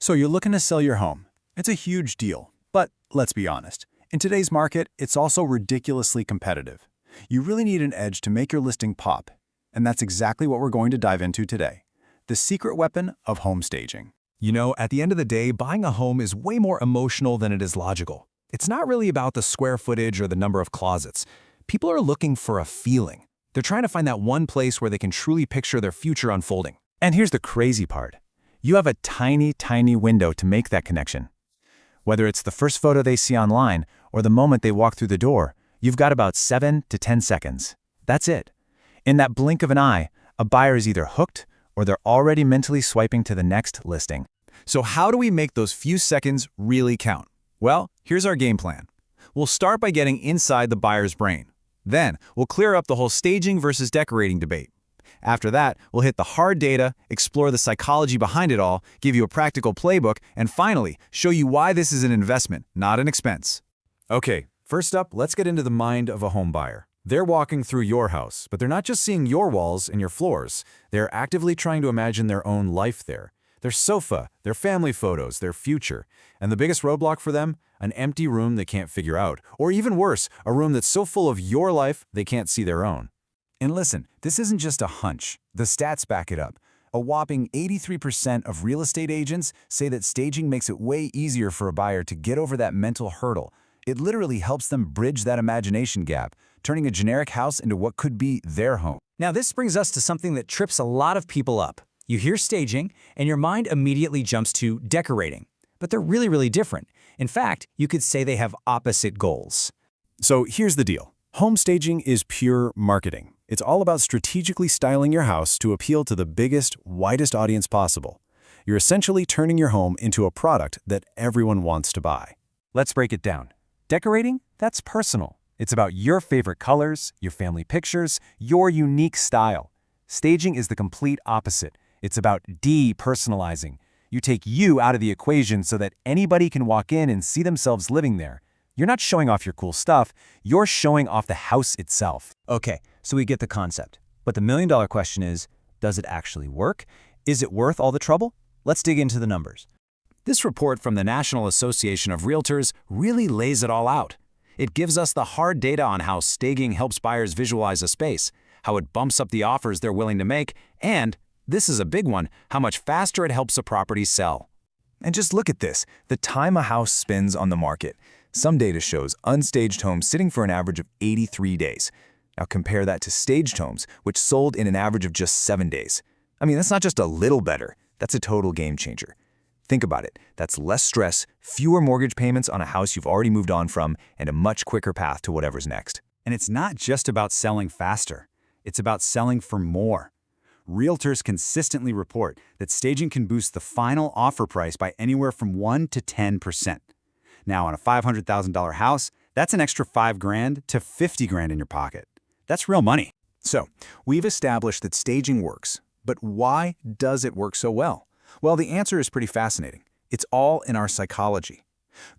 So you're looking to sell your home. It's a huge deal, but let's be honest. In today's market, it's also ridiculously competitive. You really need an edge to make your listing pop, and that's exactly what we're going to dive into today. The secret weapon of home staging. You know, at the end of the day, buying a home is way more emotional than it is logical. It's not really about the square footage or the number of closets. People are looking for a feeling. They're trying to find that one place where they can truly picture their future unfolding. And here's the crazy part. You have a tiny, tiny window to make that connection. Whether it's the first photo they see online or the moment they walk through the door, you've got about 7 to 10 seconds. That's it. In that blink of an eye, a buyer is either hooked or they're already mentally swiping to the next listing. So how do we make those few seconds really count? Well, here's our game plan. We'll start by getting inside the buyer's brain. Then, we'll clear up the whole staging versus decorating debate. After that, we'll hit the hard data, explore the psychology behind it all, give you a practical playbook, and finally, show you why this is an investment, not an expense. Okay, first up, let's get into the mind of a home buyer. They're walking through your house, but they're not just seeing your walls and your floors. They're actively trying to imagine their own life there. Their sofa, their family photos, their future. And the biggest roadblock for them? An empty room they can't figure out. Or even worse, a room that's so full of your life, they can't see their own. And listen, this isn't just a hunch. The stats back it up. A whopping 83% of real estate agents say that staging makes it way easier for a buyer to get over that mental hurdle. It literally helps them bridge that imagination gap, turning a generic house into what could be their home. Now this brings us to something that trips a lot of people up. You hear staging, and your mind immediately jumps to decorating. But they're really, really different. In fact, you could say they have opposite goals. So here's the deal. Home staging is pure marketing. It's all about strategically styling your house to appeal to the biggest, widest audience possible. You're essentially turning your home into a product that everyone wants to buy. Let's break it down. Decorating? That's personal. It's about your favorite colors, your family pictures, your unique style. Staging is the complete opposite. It's about depersonalizing. You take you out of the equation so that anybody can walk in and see themselves living there. You're not showing off your cool stuff, you're showing off the house itself. Okay, so we get the concept. But the million-dollar question is, does it actually work? Is it worth all the trouble? Let's dig into the numbers. This report from the National Association of Realtors really lays it all out. It gives us the hard data on how staging helps buyers visualize a space, how it bumps up the offers they're willing to make, and, this is a big one, how much faster it helps a property sell. And just look at this, the time a house spends on the market. Some data shows unstaged homes sitting for an average of 83 days. Now compare that to staged homes, which sold in an average of just 7 days. I mean, that's not just a little better, that's a total game changer. Think about it, that's less stress, fewer mortgage payments on a house you've already moved on from, and a much quicker path to whatever's next. And it's not just about selling faster, it's about selling for more. Realtors consistently report that staging can boost the final offer price by anywhere from 1 to 10%. Now, on a $500,000 house, that's an extra $5,000 to $50,000 in your pocket. That's real money. So, we've established that staging works, but why does it work so well? Well, the answer is pretty fascinating. It's all in our psychology.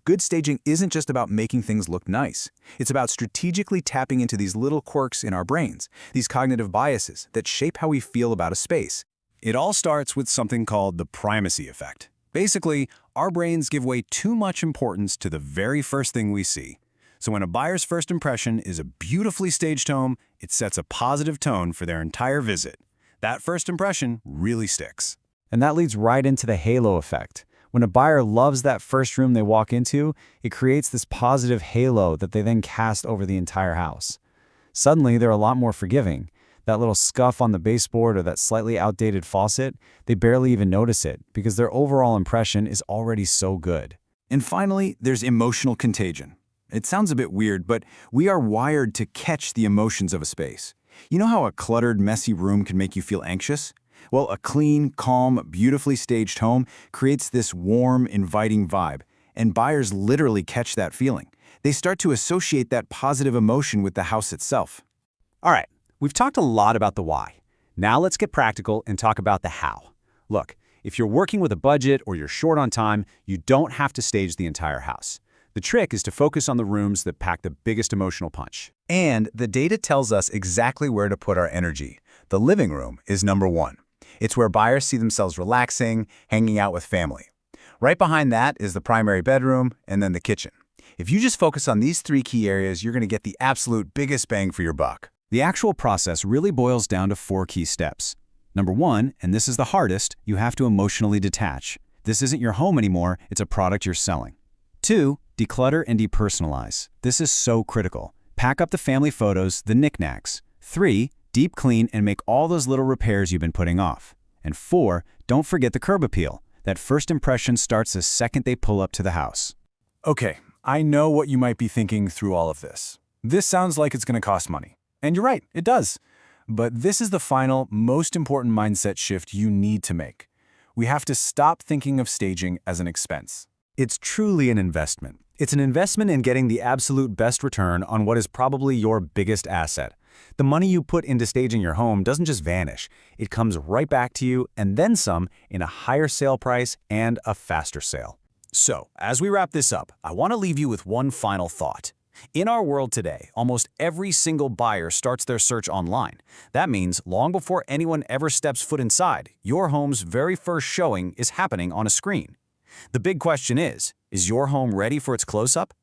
Good staging isn't just about making things look nice. It's about strategically tapping into these little quirks in our brains, these cognitive biases that shape how we feel about a space. It all starts with something called the primacy effect. Basically, our brains give way too much importance to the very first thing we see. So when a buyer's first impression is a beautifully staged home, it sets a positive tone for their entire visit. That first impression really sticks. And that leads right into the halo effect. When a buyer loves that first room they walk into, it creates this positive halo that they then cast over the entire house. Suddenly, they're a lot more forgiving. That little scuff on the baseboard or that slightly outdated faucet, they barely even notice it because their overall impression is already so good. And finally, there's emotional contagion. It sounds a bit weird, but we are wired to catch the emotions of a space. You know how a cluttered, messy room can make you feel anxious? Well, a clean, calm, beautifully staged home creates this warm, inviting vibe, and buyers literally catch that feeling. They start to associate that positive emotion with the house itself. All right, we've talked a lot about the why. Now let's get practical and talk about the how. Look, if you're working with a budget or you're short on time, you don't have to stage the entire house. The trick is to focus on the rooms that pack the biggest emotional punch. And the data tells us exactly where to put our energy. The living room is number one. It's where buyers see themselves relaxing, hanging out with family. Right behind that is the primary bedroom and then the kitchen. If you just focus on these 3 key areas, you're going to get the absolute biggest bang for your buck. The actual process really boils down to 4 key steps. Number 1, and this is the hardest, you have to emotionally detach. This isn't your home anymore, it's a product you're selling. 2, declutter and depersonalize. This is so critical. Pack up the family photos, the knickknacks. 3, deep clean and make all those little repairs you've been putting off. And 4, don't forget the curb appeal. That first impression starts the second they pull up to the house. Okay, I know what you might be thinking through all of this. This sounds like it's going to cost money. And you're right, it does. But this is the final, most important mindset shift you need to make. We have to stop thinking of staging as an expense. It's truly an investment. It's an investment in getting the absolute best return on what is probably your biggest asset. The money you put into staging your home doesn't just vanish. It comes right back to you and then some in a higher sale price and a faster sale. So, as we wrap this up, I want to leave you with one final thought. In our world today, almost every single buyer starts their search online. That means long before anyone ever steps foot inside, your home's very first showing is happening on a screen. The big question is your home ready for its close-up?